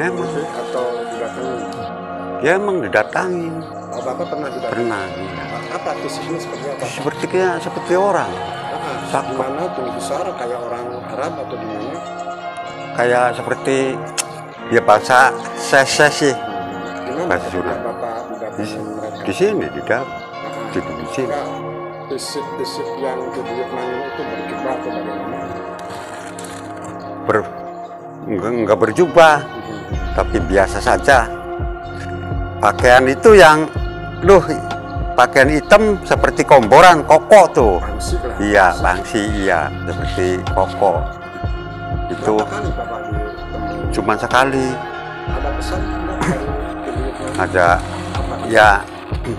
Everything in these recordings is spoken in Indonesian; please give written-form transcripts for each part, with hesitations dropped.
Emang. Atau didatangin? Ya emang didatangin. Oh, Bapak pernah didatangin? Pernah. Iya. Apa antusiasnya seperti apa? Seperti orang. Gimana tuh, besar kayak orang Arab atau gimana? Kayak seperti ya bahasa sese sih. Gimana Bahasa Sunda. Bapak didatangin mereka? Di sini di dalam. Di sini. Fisik yang kebiasaan itu berjubah atau bagaimana? Enggak berjubah, tapi biasa saja. Pakaian itu yang, pakaian hitam seperti komboran koko tuh. Bangsi lah. Iya, bangsi, iya, seperti koko. Itu Berapa kali Bapak ditemui? cuma sekali. Ada pesan dari kebiasaan? Ada, ya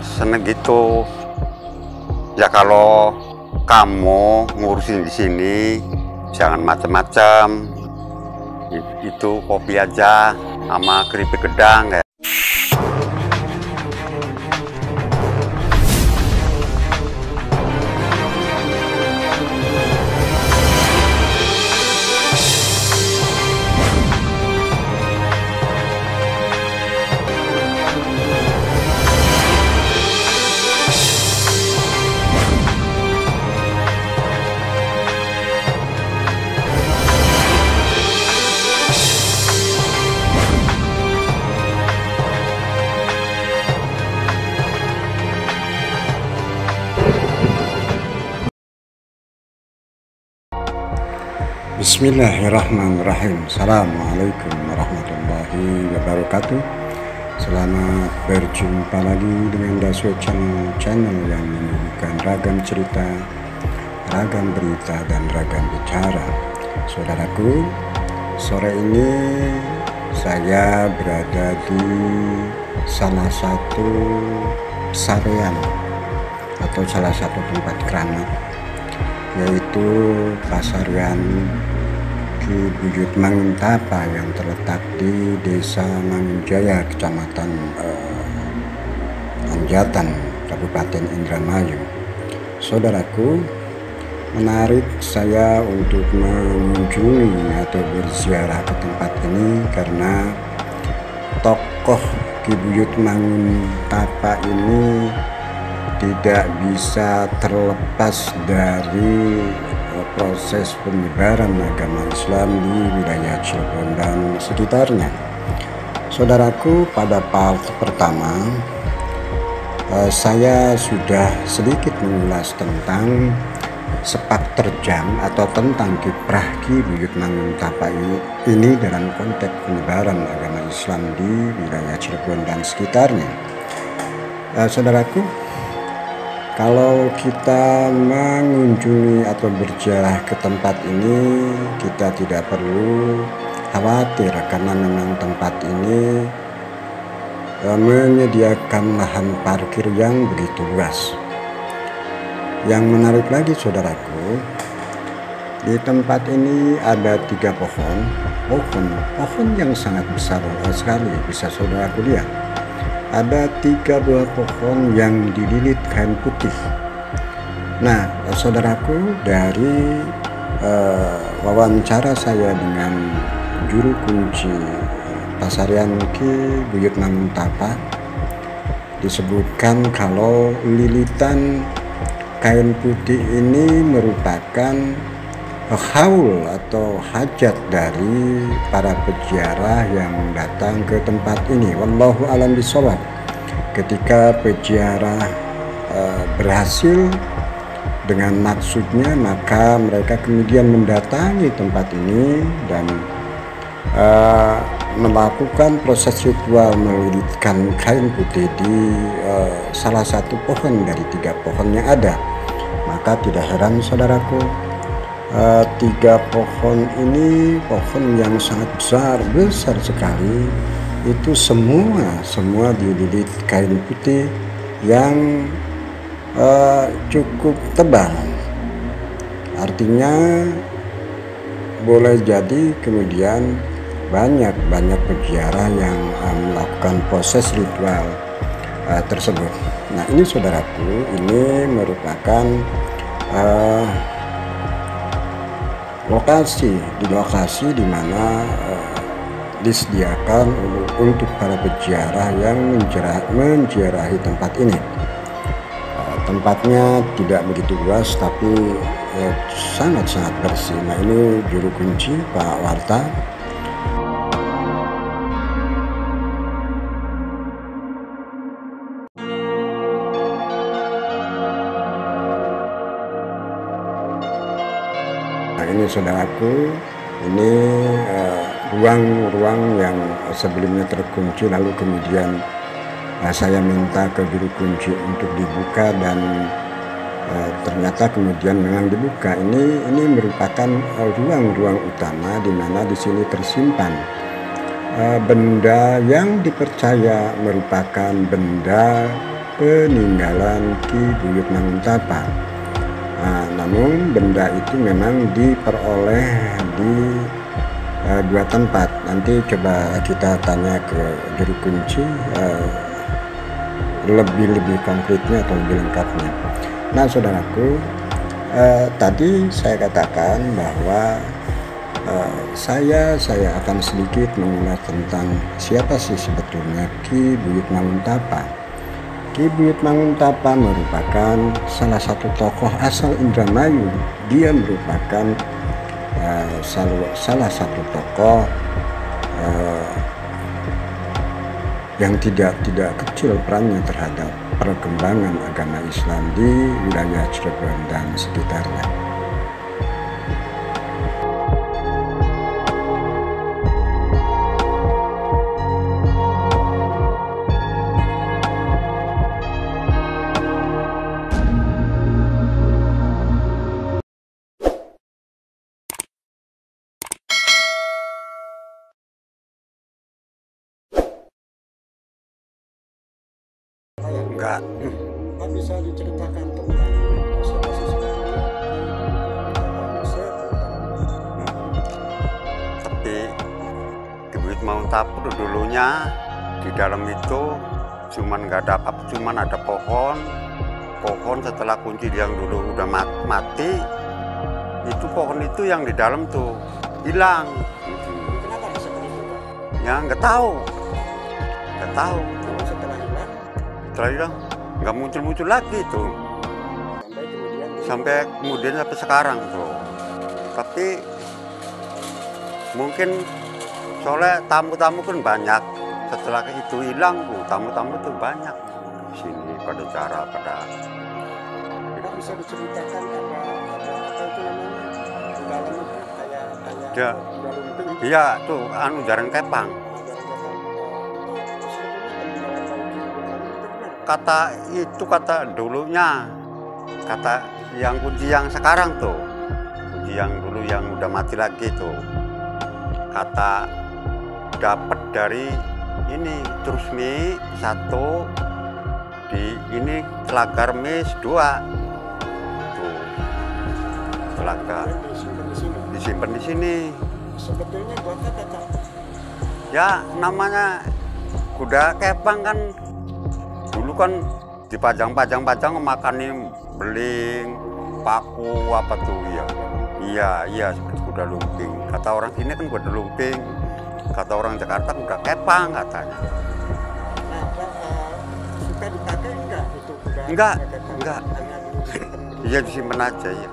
seneng gitu. Ya kalau kamu ngurusin di sini, jangan macam-macam. Itu kopi aja sama keripik gedang. Bismillahirrahmanirrahim. Assalamualaikum warahmatullahi wabarakatuh. Selamat berjumpa lagi dengan Daswe channel yang menyuguhkan ragam cerita, ragam berita, dan ragam bicara. Saudaraku, sore ini saya berada di salah satu sarean atau salah satu tempat keramat, yaitu Pasarian Ki Buyut Manguntapa yang terletak di Desa Mangunjaya, Kecamatan Anjatan, Kabupaten Indramayu. Saudaraku, menarik saya untuk mengunjungi atau berziarah ke tempat ini karena tokoh Ki Buyut Manguntapa ini tidak bisa terlepas dari proses penyebaran agama Islam di wilayah Cirebon dan sekitarnya. Saudaraku, pada part pertama saya sudah sedikit mengulas tentang sepak terjang atau tentang kiprah Ki Buyut Manguntapa ini dalam konteks penyebaran agama Islam di wilayah Cirebon dan sekitarnya. Saudaraku, kalau kita mengunjungi atau berziarah ke tempat ini, kita tidak perlu khawatir karena memang tempat ini menyediakan lahan parkir yang begitu luas. Yang menarik lagi, saudaraku, di tempat ini ada 3 pohon yang sangat besar sekali, bisa saudaraku lihat. Ada 3 buah pohon yang dililit kain putih. Nah, saudaraku, dari wawancara saya dengan juru kunci Pasarian Ki Buyut Manguntapa, disebutkan kalau lilitan kain putih ini merupakan haul atau hajat dari para peziarah yang datang ke tempat ini. Wallahu a'lam bishawab. Ketika peziarah berhasil dengan maksudnya, maka mereka kemudian mendatangi tempat ini dan melakukan proses ritual melilitkan kain putih di salah satu pohon dari 3 pohon yang ada. Maka tidak heran, saudaraku, 3 pohon ini pohon yang sangat besar sekali. Itu semua dililit kain putih yang cukup tebal. Artinya boleh jadi kemudian banyak peziarah yang melakukan proses ritual tersebut. Nah, ini saudaraku, ini merupakan lokasi di mana disediakan untuk para peziarah yang menziarahi tempat ini. Tempatnya tidak begitu luas tapi sangat-sangat bersih. Nah, ini juru kunci Pak Warta. Nah, ini saudaraku, ini ruang-ruang yang sebelumnya terkunci, lalu kemudian saya minta ke juru kunci untuk dibuka dan ternyata kemudian memang dibuka. Ini merupakan ruang-ruang utama di mana di sini tersimpan benda yang dipercaya merupakan benda peninggalan Ki Buyut Manguntapa. Namun benda itu memang diperoleh di dua tempat. Nanti coba kita tanya ke juru kunci lebih konkretnya atau lebih lengkapnya. Nah, saudaraku, tadi saya katakan bahwa saya akan sedikit mengulas tentang siapa sih sebetulnya Ki Buyut Manguntapa. Ki Buyut Manguntapa merupakan salah satu tokoh asal Indramayu. Dia merupakan salah satu tokoh yang tidak kecil perannya terhadap perkembangan agama Islam di wilayah Cirebon dan sekitarnya. Enggak. Nggak bisa diceritakan tentang Tapi Ki Buyut Manguntapa dulunya di dalam itu cuman nggak ada apa, cuman ada pohon setelah kunci yang dulu udah mati, itu pohon itu yang di dalam tuh hilang. Kenapa bisa begitu, Pak? Ya nggak tahu. Setelah hilang Nggak muncul lagi tuh sampai kemudian sekarang tuh. Tapi mungkin soalnya tamu-tamu kan banyak, setelah itu hilang tuh tamu-tamu tuh banyak di sini pada pada. Tidak bisa diceritakan apa itu namanya di dalam itu kayak Ya, iya tuh Jaran Kepang. Kata dulunya, kata yang kunci yang sekarang tuh, kunci yang dulu yang udah mati lagi tuh, kata dapat dari ini terus mie 1 di ini Telaga Remis 2 tuh, telaga disimpan di sini. Sebetulnya buat apa, Kak? Ya namanya kuda kepang kan dulu kan dipajang makani beling, paku apa tuh ya. Iya seperti kuda lumping. Kata orang sini kan kuda lumping. Kata orang Jakarta kuda kepang katanya. Nah, Pak, suka dipakai enggak itu kuda? Enggak. Hanya disimpan. Iya disimpan aja ya.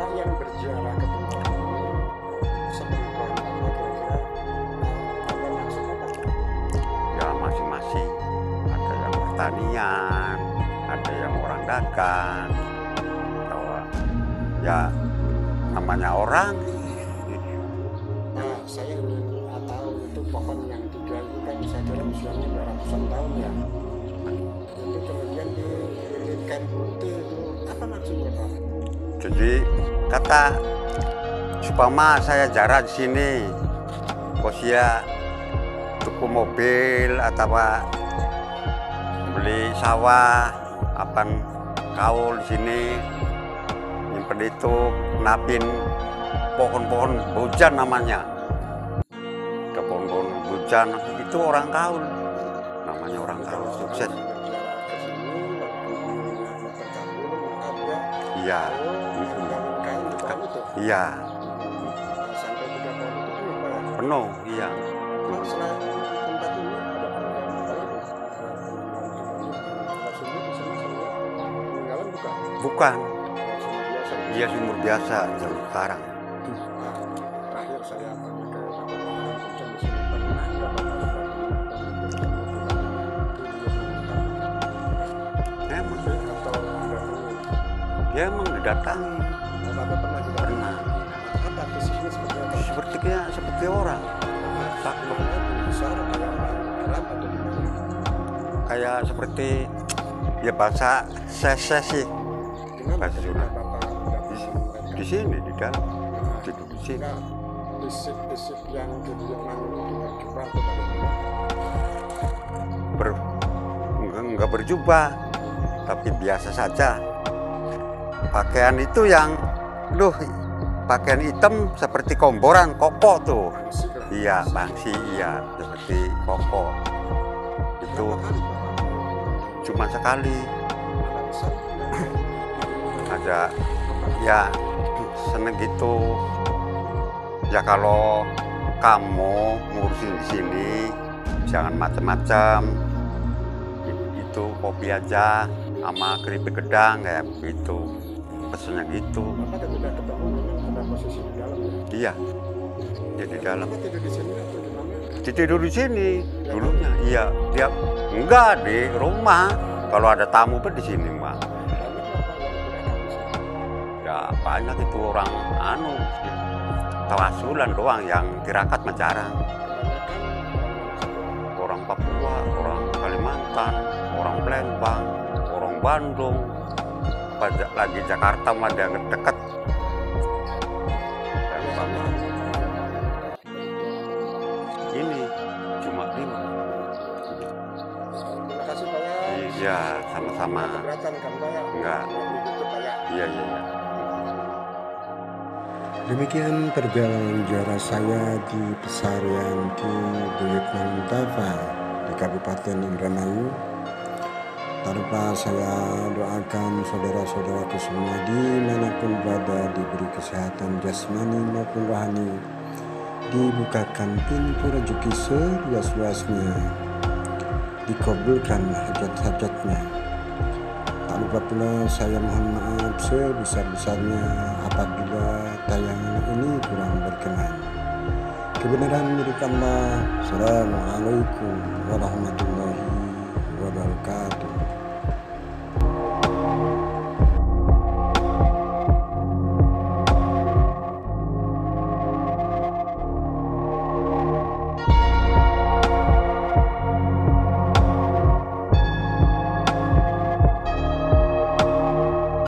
Pak yang berziarah ke tempat ini seperti apa kira-kira? Ada maksud apa? Ya masing-masing. Ada yang pertanian, ada yang orang dagang, bahwa ya namanya orang. Nah, saya ingin tahu itu pohon yang 3 itu kan saya kira usianya 200-an tahun ya. Itu kemudian dililitkan putih itu apa maksudnya, Pak? Jadi kata supama saya jarak di sini, kosia tuku mobil atau beli sawah, apan kaul di sini nyimpen itu napin pohon-pohon hujan namanya. Ke pohon-pohon hujan itu orang kaul, namanya orang kaul sukses. Iya. Iya. Sampai 3 pohon itu penuh, Pak. Kuno, iya. Nah, selain tempat ini ada peninggalan lain? Sumur di sana saya peninggalan bukan? Bukan, Sumur biasa. iya sumur biasa jalur karang. Nah, terakhir saya tanya ke Bapak Puncak di sini, pernah nggak Bapak Emang, atau didatangi? ya emang didatangi. Bapak pernah juga Pernah. apa fisiknya seperti apa? Seperti orang. Takut besar kayak orang Arab atau gimana? Kayak seperti ya bahasa sese sih. Gimana Bahasa ketika Sunda. Bapak mendatangi mereka? Di sini di dalam, tidur di sini. Enggak, fisik-fisik yang di Vietnam itu berjubah atau bagaimana? Enggak berjubah, tapi biasa saja. Pakaian itu yang, pakaian hitam seperti komboran koko tuh. Fisik lah. Iya, bangsi, iya, seperti koko. Itu Berapa kali Bapak? cuma sekali. Ada pesan yang Ada, ya seneng gitu. Ya kalau kamu ngurusin di sini, jangan macam-macam. Itu kopi aja sama keripik gedang kayak begitu. Pesennya gitu. Bapak tidak ketemu ini ada posisi di dalam ya? Iya, ya di dalam. Bapak tidur di sini atau di mana? Tidur di sini dulunya. Iya, dia enggak di rumah. Kalau ada tamu di sini mah. Banyak Bapak yang tidak di sini. Ya banyak itu orang tawasulan doang yang tirakat mah jarang. Kebanyakan Orang Papua, orang Kalimantan, orang Palembang, orang Bandung, lagi Jakarta mah dia deket. Palembang. Ini cuma 5. Terima kasih Pak. Iya, sama-sama. Keberatan kan Pak? Enggak. Gitu Pak ya. Iya, iya, iya. Demikian perjalanan ziarah saya di pesarian di Buyut Manguntafa di Kabupaten Indramayu. Tak lupa saya doakan saudara-saudaraku semua dimanapun berada diberi kesehatan jasmani maupun rohani, dibukakan pintu rezeki seluas-luasnya, dikabulkan hajat-hajatnya. Tak lupa pula saya mohon maaf sebesar-besarnya apabila tayangan ini kurang berkenan. Kebenaran milik Allah. Assalamualaikum warahmatullahi wabarakatuh.